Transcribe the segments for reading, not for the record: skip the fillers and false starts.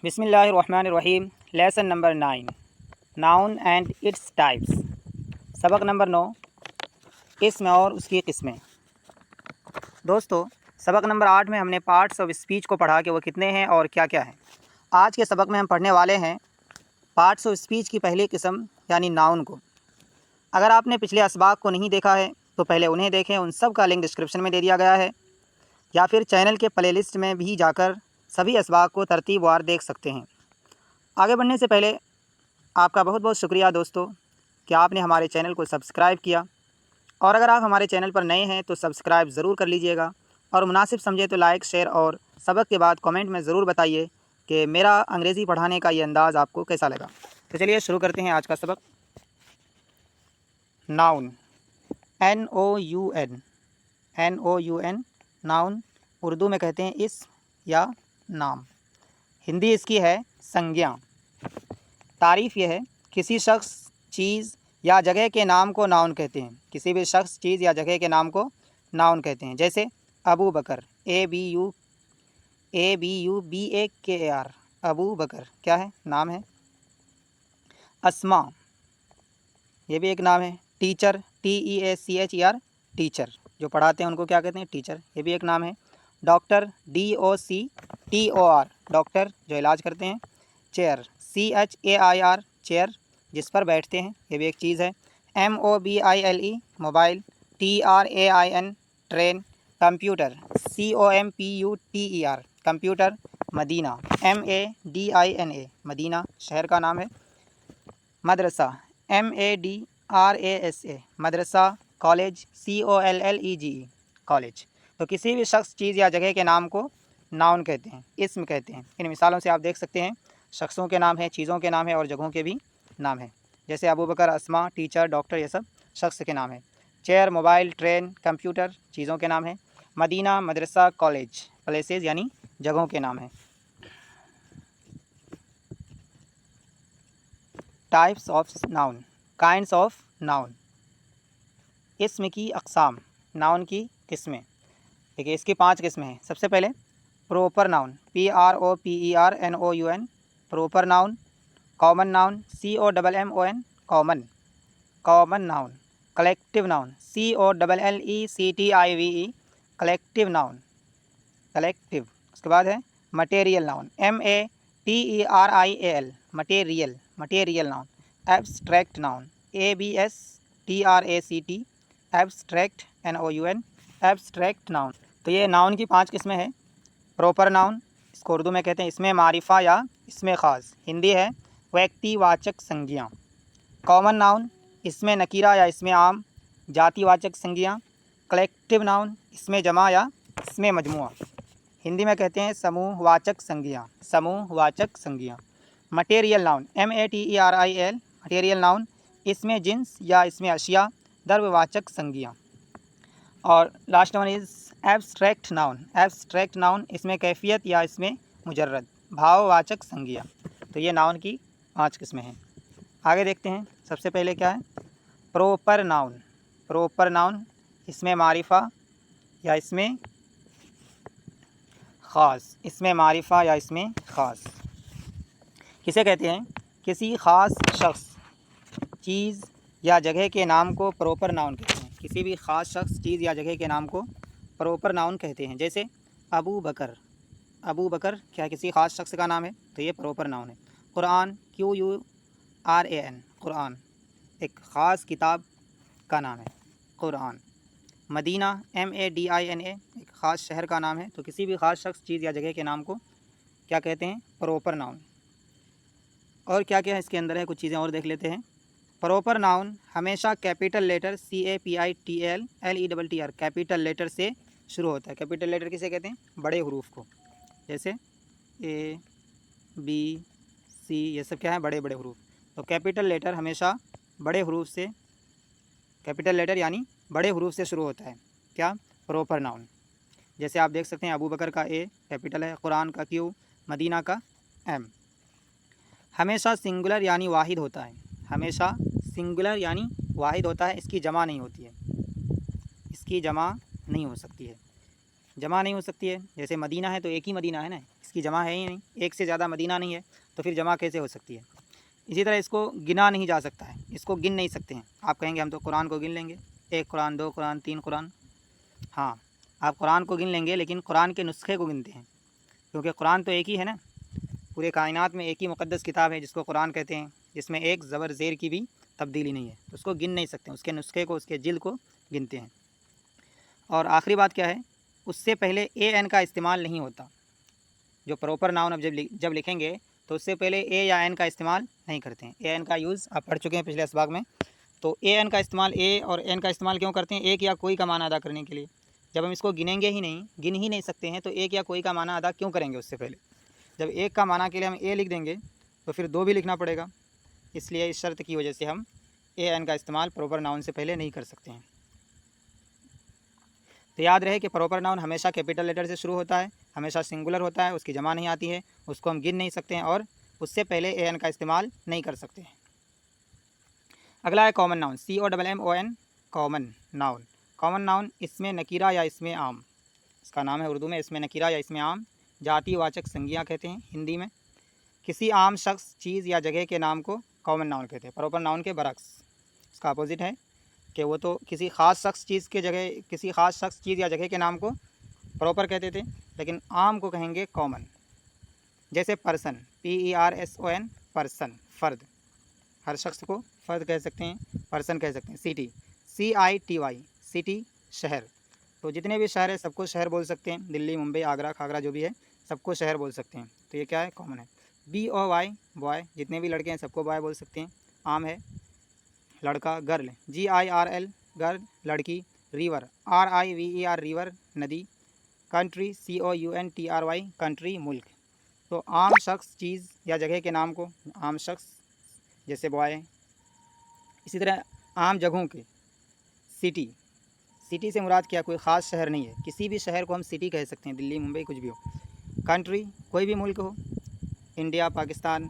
बिस्मिल्लाहिर्रहमानिर्रहीम। Lesson number 9, noun and its types. सबक number 9, इसम और उसकी किस्में। दोस्तों, सबक नंबर 8 में हमने पार्ट्स ऑफ स्पीच को पढ़ा कि वो कितने हैं और क्या क्या हैं। आज के सबक में हम पढ़ने वाले हैं पार्ट्स ऑफ स्पीच की पहली किस्म यानी नाउन को। अगर आपने पिछले असबाक को नहीं देखा है तो पहले उन्हें देखें, उन सब का लिंक डिस्क्रिप्शन में दे दिया गया है, या फिर चैनल के प्लेलिस्ट में भी जाकर सभी असबाक को तरतीबवार देख सकते हैं। आगे बढ़ने से पहले आपका बहुत बहुत शुक्रिया दोस्तों कि आपने हमारे चैनल को सब्सक्राइब किया, और अगर आप हमारे चैनल पर नए हैं तो सब्सक्राइब ज़रूर कर लीजिएगा, और मुनासिब समझे तो लाइक, शेयर और सबक के बाद कमेंट में ज़रूर बताइए कि मेरा अंग्रेज़ी पढ़ाने का ये अंदाज़ आपको कैसा लगा। तो चलिए शुरू करते हैं आज का सबक। Noun, NOUN, NOUN, noun Urdu में कहते हैं इस्म या नाम। हिंदी इसकी है संज्ञा। तारीफ़ यह है, किसी शख्स, चीज़ या जगह के नाम को नाउन कहते हैं। किसी भी शख्स, चीज़ या जगह के नाम को नाउन कहते हैं। जैसे अबू बकर, ABUBAKAR, अबू बकर क्या है? नाम है। अस्मा, ये भी एक नाम है। टीचर, TEACHER, टीचर, जो पढ़ाते हैं उनको क्या कहते हैं? टीचर, ये भी एक नाम है। डॉक्टर, DOCTOR, डॉक्टर, जो इलाज करते हैं। चेयर, CHAIR, चेयर, जिस पर बैठते हैं, ये भी एक चीज़ है। MOBILE, mobile. TRAIN, train. Computer, COMPUTER, computer. Medina, MADINA, Medina शहर का नाम है। मदरसा, MADRASA, मदरसा। College, COLLEGE, college. तो किसी भी शख्स, चीज़ या जगह के नाम को नाउन कहते हैं, इस्म कहते हैं। इन मिसालों से आप देख सकते हैं, शख्सों के नाम हैं, चीज़ों के नाम हैं और जगहों के भी नाम हैं। जैसे अबू बकर, अस्मा, टीचर, डॉक्टर, ये सब शख्स के नाम हैं। चेयर, मोबाइल, ट्रेन, कंप्यूटर, चीज़ों के नाम हैं। मदीना, मदरसा, कॉलेज, प्लेसेस यानी जगहों के नाम हैं। Types of noun, kinds of noun. इस्म की अक़साम, नाउन की किस्में। देखिए, इसकी 5 किस्में हैं। सबसे पहले proper noun, PROPERNOUN, proper noun. Common noun, COMMON, common, common noun. Collective noun, COLLECTIVE, collective noun, collective. उसके बाद है material noun, MATERIAL, material, material noun. Abstract noun, ABSTRACT, abstract, NOUN, abstract noun. तो ये नाउन की 5 किस्में हैं। Proper noun, इसको उर्दू में कहते हैं इसमें मारिफा या इसमें ख़ास। हिंदी है व्यक्तिवाचक संज्ञा। कॉमन नाउन, इसमें नकीरा या इसमें आम, जातिवाचक संज्ञा। कलेक्टिव नाउन, इसमें जमा या इसमें मजमुआ। हिंदी में कहते हैं समूहवाचक संज्ञा, समूहवाचक संज्ञा। Material noun, MATERIAL, material noun, इसमें जिन्स या इसमें अशिया, द्रव्यवाचक संज्ञा। और last one is abstract noun, abstract noun, इसमें कैफियत या इसमें मुजर्रद, भाववाचक संज्ञा। तो ये नाउन की 5 किस्में हैं। आगे देखते हैं। सबसे पहले क्या है? Proper noun. प्रॉपर नाउन, इसमें मारिफा या इसमें ख़ास, इसमें मारिफा या इसमें ख़ास। किसे कहते हैं? किसी ख़ास शख्स, चीज़ या जगह के नाम को प्रॉपर नाउन कहते हैं। किसी भी ख़ास शख्स, चीज़ या जगह के नाम को प्रॉपर नाउन कहते हैं। जैसे अबू बकर, अबू बकर क्या किसी ख़ास शख्स का नाम है? तो ये प्रॉपर नाउन है। कुरान, QURAN, कुरान एक ख़ास किताब का नाम है, कुरान। मदीना, MADINA, एक ख़ास शहर का नाम है। तो किसी भी ख़ास शख्स, चीज़ या जगह के नाम को क्या कहते हैं? Proper noun. और क्या क्या है इसके अंदर है, कुछ चीज़ें और देख लेते हैं। प्रॉपर नाउन हमेशा capital letter CAPITALLETTR, capital letter से शुरू होता है। कैपिटल लेटर किसे कहते हैं? बड़े हरूफ को। जैसे ABC, ये सब क्या है? बड़े बड़े हरूफ। तो कैपिटल लेटर हमेशा बड़े हरूफ से, कैपिटल लेटर यानी बड़े हरूफ से शुरू होता है। क्या? Proper noun. जैसे आप देख सकते हैं, अबू बकर का A कैपिटल है, कुरान का Q, मदीना का M। हमेशा सिंगुलर यानी वाहिद होता है, हमेशा सिंगुलर यानी वाहिद होता है, इसकी जमा नहीं होती है, इसकी जमा नहीं हो सकती है। जमा नहीं हो सकती है। जैसे मदीना है तो एक ही मदीना है ना, इसकी जमा है ही नहीं, एक से ज़्यादा मदीना नहीं है, तो फिर जमा कैसे हो सकती है। इसी तरह इसको गिना नहीं जा सकता है, इसको गिन नहीं सकते हैं। आप कहेंगे हम तो कुरान को गिन लेंगे, 1 कुरान, 2 कुरान, 3 कुरान। हाँ, आप कुरान को गिन लेंगे, लेकिन कुरान के नुस्खे को गिनते हैं, क्योंकि कुरान तो एक ही है ना, पूरे कायनात में एक ही मुक़द्दस किताब है जिसको कुरान कहते हैं, जिसमें एक ज़बर ज़ेर की भी तब्दीली नहीं है, तो उसको गिन नहीं सकते, उसके नुस्खे को, उसके जिल्द को गिनते हैं। और आखिरी बात क्या है, उससे पहले ए एन का इस्तेमाल नहीं होता। जो प्रॉपर नाउन अब जब लिखेंगे तो उससे पहले ए या एन का इस्तेमाल नहीं करते हैं। ए एन का यूज़ आप पढ़ चुके हैं पिछले असबाग में। तो ए एन का इस्तेमाल, ए और एन का इस्तेमाल क्यों करते हैं? एक या कोई का माना अदा करने के लिए। जब हम इसको गिनेंगे ही नहीं, गिन ही नहीं सकते हैं, तो एक या कोई का माना अदा क्यों करेंगे उससे पहले? जब एक का माना के लिए हम ए लिख देंगे तो फिर 2 भी लिखना पड़ेगा। इसलिए इस शर्त की वजह से हम ए एन का इस्तेमाल प्रॉपर नाउन से पहले नहीं कर सकते हैं। तो याद रहे कि प्रॉपर नाउन हमेशा कैपिटल लेटर से शुरू होता है, हमेशा सिंगुलर होता है, उसकी जमा नहीं आती है, उसको हम गिन नहीं सकते हैं और उससे पहले ए एन का इस्तेमाल नहीं कर सकते हैं। अगला है common noun, COMMON, common noun. Common noun इसमें नकीरा या इसमें आम, इसका नाम है उर्दू में इसमें नकीरा या इसमें आम, जातिवाचक संज्ञा कहते हैं हिंदी में। किसी आम शख्स, चीज़ या जगह के नाम को कॉमन नाउन कहते हैं, प्रॉपर नाउन के बरक्स। इसका अपोजिट है कि वो तो किसी ख़ास शख्स, चीज़ के जगह, किसी ख़ास शख्स, चीज़ या जगह के नाम को प्रॉपर कहते थे, लेकिन आम को कहेंगे कॉमन। जैसे पर्सन, PERSON, पर्सन, फ़र्द, हर शख्स को फ़र्द कह सकते हैं, पर्सन कह सकते हैं। सिटी, CITY, सिटी, शहर। तो जितने भी शहर है सबको शहर बोल सकते हैं, दिल्ली, मुंबई, आगरा, खागरा जो भी है सबको शहर बोल सकते हैं, तो ये क्या है? कॉमन है। BOY, बॉय, जितने भी लड़के हैं सबको बॉय बोल सकते हैं, आम है। लड़का, गर्ल, GIRL, गर्ल, लड़की। रिवर, RIVER, रिवर, नदी। कंट्री, COUNTRY, कंट्री, मुल्क। तो आम शख्स, चीज़ या जगह के नाम को आम शख्स, जैसे बॉय। इसी तरह आम जगहों के, सिटी, सिटी से मुराद क्या? कोई ख़ास शहर नहीं है, किसी भी शहर को हम सिटी कह सकते हैं, दिल्ली, मुंबई, कुछ भी हो। कंट्री, कोई भी मुल्क हो, इंडिया, पाकिस्तान,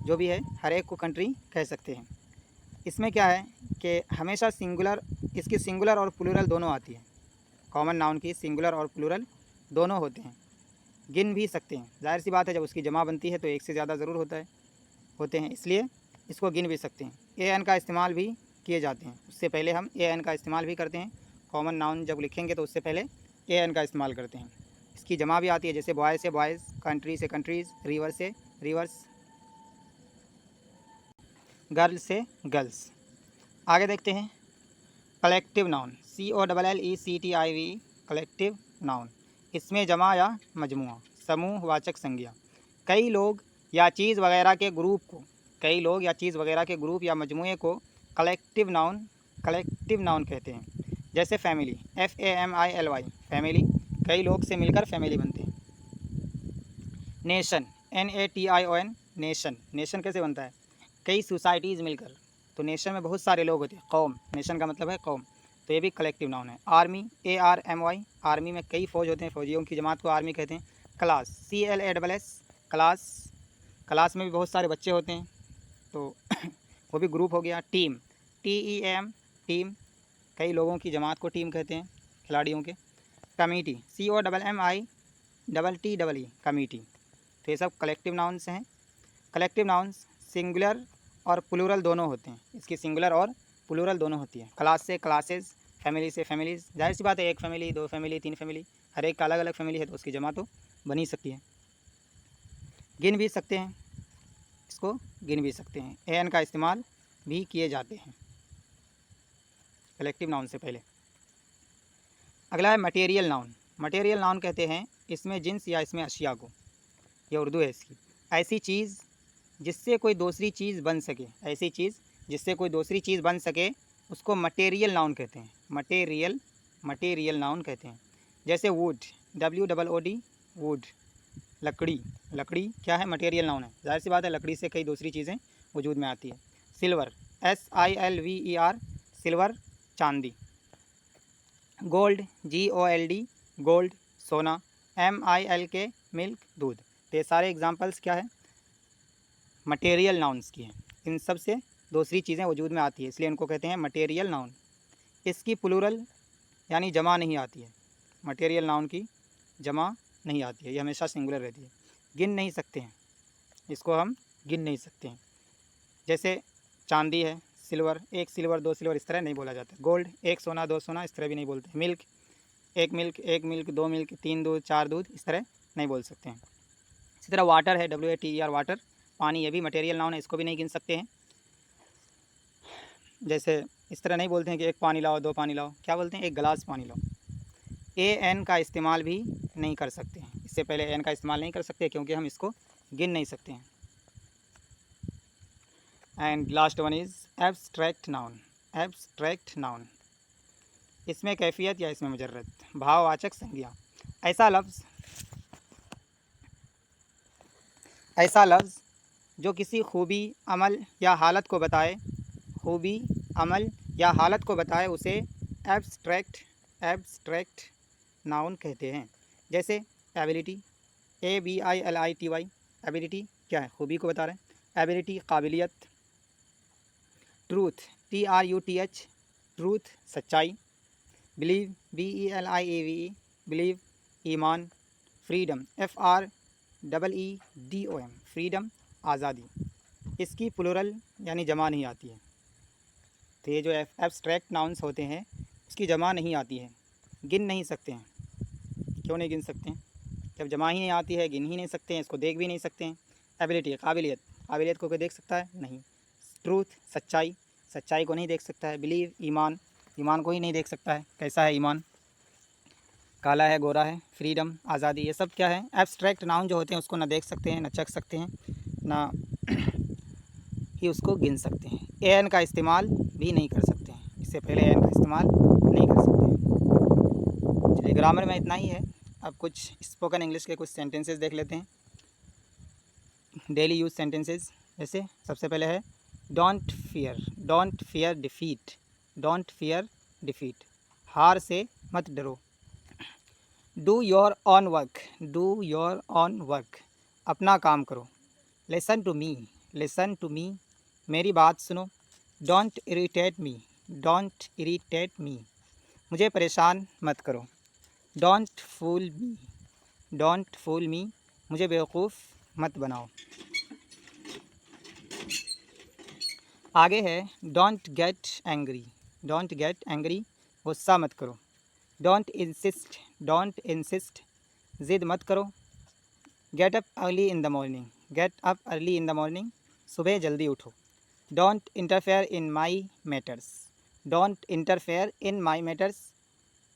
जो भी है, हर एक को कंट्री कह सकते हैं। इसमें क्या है कि हमेशा सिंगुलर, इसकी सिंगुलर और प्लूरल दोनों आती है। कॉमन नाउन की सिंगुलर और प्लूरल दोनों होते हैं। गिन भी सकते हैं, जाहिर सी बात है, जब उसकी जमा बनती है तो एक से ज़्यादा ज़रूर होते हैं, इसलिए इसको गिन भी सकते हैं। ए एन का इस्तेमाल भी किए जाते हैं, उससे पहले हम ए एन का इस्तेमाल भी करते हैं। कॉमन नाउन जब लिखेंगे तो उससे पहले ए एन का इस्तेमाल करते हैं। इसकी जमा भी आती है, जैसे बॉय से बॉयज़, कंट्री से कंट्रीज़, रिवर से रिवर्स, गर्ल से गर्ल्स। आगे देखते हैं collective noun, COLLECTIV, collective noun. इसमें जमा या मजमुआ, समूह वाचक संज्ञा। कई लोग या चीज़ वगैरह के ग्रुप को, कई लोग या चीज़ वगैरह के ग्रुप या मजमुए को कलेक्टिव नाउन कहते हैं। जैसे फैमिली, FAMILY, फैमिली, कई लोग से मिलकर फैमिली बनते हैं। नेशन, NATION, नेशन, नेशन कैसे बनता है? कई सोसाइटीज़ मिलकर, तो नेशन में बहुत सारे लोग होते हैं। कौम, नेशन का मतलब है कौम, तो ये भी कलेक्टिव नाउन है। आर्मी, ARMY, आर्मी में कई फ़ौज होते हैं, फ़ौजियों की जमात को आर्मी कहते हैं। क्लास, CLASS, क्लास, क्लास में भी बहुत सारे बच्चे होते हैं, तो वो भी ग्रुप हो गया। टीम, TEAM, टीम, कई लोगों की जमात को टीम कहते हैं, खिलाड़ियों के। Committee, COMMITTEE, committee. तो ये सब कलेक्टिव नाउन्स हैं। कलेक्टिव नाउन्स सिंगुलर और प्लूरल दोनों होते हैं, इसकी सिंगुलर और प्लूरल दोनों होती है। क्लास से क्लासेस, फैमिली से फैमिलीज़, जाहिर सी बात है, एक फैमिली, 2 फैमिली, 3 फैमिली, हर एक का अलग अलग फैमिली है, तो उसकी जमा तो बन ही सकती है। गिन भी सकते हैं, इसको गिन भी सकते हैं। एन का इस्तेमाल भी किए जाते हैं कलेक्टिव नाउन से पहले। अगला है मटेरियल नाउन। मटेरियल नाउन कहते हैं इसमें जिन्स या इसमें अशिया को, ये उर्दू है इसकी। ऐसी चीज़ जिससे कोई दूसरी चीज़ बन सके, ऐसी चीज़ जिससे कोई दूसरी चीज़ बन सके, उसको मटेरियल नाउन कहते हैं। मटेरियल नाउन कहते हैं। जैसे वुड, WOOD, वुड, लकड़ी, लकड़ी क्या है? मटेरियल नाउन है, जाहिर सी बात है, लकड़ी से कई दूसरी चीज़ें वजूद में आती है। सिल्वर, SILVER, सिल्वर, चांदी। गोल्ड, GOLD, गोल्ड, सोना। MILK, मिल्क, दूध। तो ये सारे एग्जांपल्स क्या है? मटेरियल नाउन्स की हैं। इन सब से दूसरी चीज़ें वजूद में आती है, इसलिए इनको कहते हैं मटेरियल नाउन। इसकी प्लूरल यानी जमा नहीं आती है, मटेरियल नाउन की जमा नहीं आती है, ये हमेशा सिंगुलर रहती है। गिन नहीं सकते हैं, इसको हम गिन नहीं सकते हैं। जैसे चांदी है, सिल्वर, 1 सिल्वर 2 सिल्वर, इस तरह नहीं बोला जाता। गोल्ड, 1 सोना 2 सोना, इस तरह भी नहीं बोलते। मिल्क, 1 मिल्क 1 मिल्क 2 मिल्क 3 दूध 4 दूध, इस तरह नहीं बोल सकते हैं। इसी तरह वाटर है, WATER वाटर, पानी, ये भी मटेरियल नाउन है, इसको भी नहीं गिन सकते हैं। जैसे इस तरह नहीं बोलते हैं कि 1 पानी लाओ 2 पानी लाओ, क्या बोलते हैं 1 गिलास पानी लाओ। AN का इस्तेमाल भी नहीं कर सकते हैं, इससे पहले AN का इस्तेमाल नहीं कर सकते क्योंकि हम इसको गिन नहीं सकते हैं। And last one is abstract noun. Abstract noun, इसमें कैफियत या इसमें मुजर्रद, भाववाचक संज्ञा। ऐसा लफ्ज़ जो किसी खूबी, अमल या हालत को बताए, खूबी, अमल या हालत को बताए, उसे एब्स्ट्रैक्ट नाउन कहते हैं। जैसे एबिलिटी, ABILITY, एबिलिटी क्या है, खूबी को बता रहे हैं। एबिलिटी काबिलियत। ट्रूथ, TRUTH, ट्रूथ सच्चाई। बिलीव, BELIEVE, बिलीव ईमान। फ्रीडम, FREEDOM, फ्रीडम आज़ादी। इसकी प्लूरल यानी जमा नहीं आती है। तो ये जो एब्स्ट्रैक्ट नाउन्स होते हैं उसकी जमा नहीं आती है, गिन नहीं सकते हैं। क्यों नहीं गिन सकते हैं? जब जमा ही नहीं आती है, गिन ही नहीं सकते हैं, इसको देख भी नहीं सकते हैं। एबिलिटी काबिलियत, काबिलियत को कोई देख सकता है? नहीं। ट्रूथ सच्चाई, सच्चाई को नहीं देख सकता है। बिलीव ईमान, ईमान को ही नहीं देख सकता है, कैसा है ईमान, काला है गोरा है। फ्रीडम आज़ादी, ये सब क्या है, एब्स्ट्रैक्ट नाउन जो होते हैं उसको ना देख सकते हैं, ना चख सकते हैं, ना ही उसको गिन सकते हैं। एन का इस्तेमाल भी नहीं कर सकते हैं, इससे पहले एन का इस्तेमाल नहीं कर सकते हैं। चलिए ग्रामर में इतना ही है। अब कुछ स्पोकन इंग्लिश के कुछ सेंटेंसेस देख लेते हैं, डेली यूज सेंटेंसेस। जैसे सबसे पहले है don't fear defeat, don't fear defeat, हार से मत डरो। डू योर ऑन वर्क, अपना काम करो। लिसन टू मी, मेरी बात सुनो। डोंट इरिटेट मी, मुझे परेशान मत करो। डोंट फूल मी, मुझे बेवकूफ़ मत बनाओ। आगे है डोंट गेट एंग्री, गुस्सा मत करो। डोंट इंसिस्ट, ज़िद मत करो। Get up early in the morning, सुबह जल्दी उठो। Don't interfere in my matters,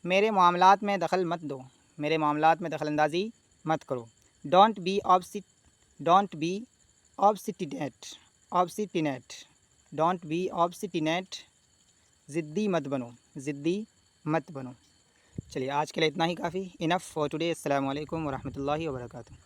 मेरे मामलात में दखल मत दो, मेरे मामलात में दखल अंदाज़ी मत करो। डोंट बी ऑब्स्टिनेट, ज़िद्दी मत बनो। चलिए आज के लिए इतना ही काफ़ी, इनफ फॉर टुडे। अस्सलामु अलैकुम वरहमतुल्लाहि वबरकातुहू।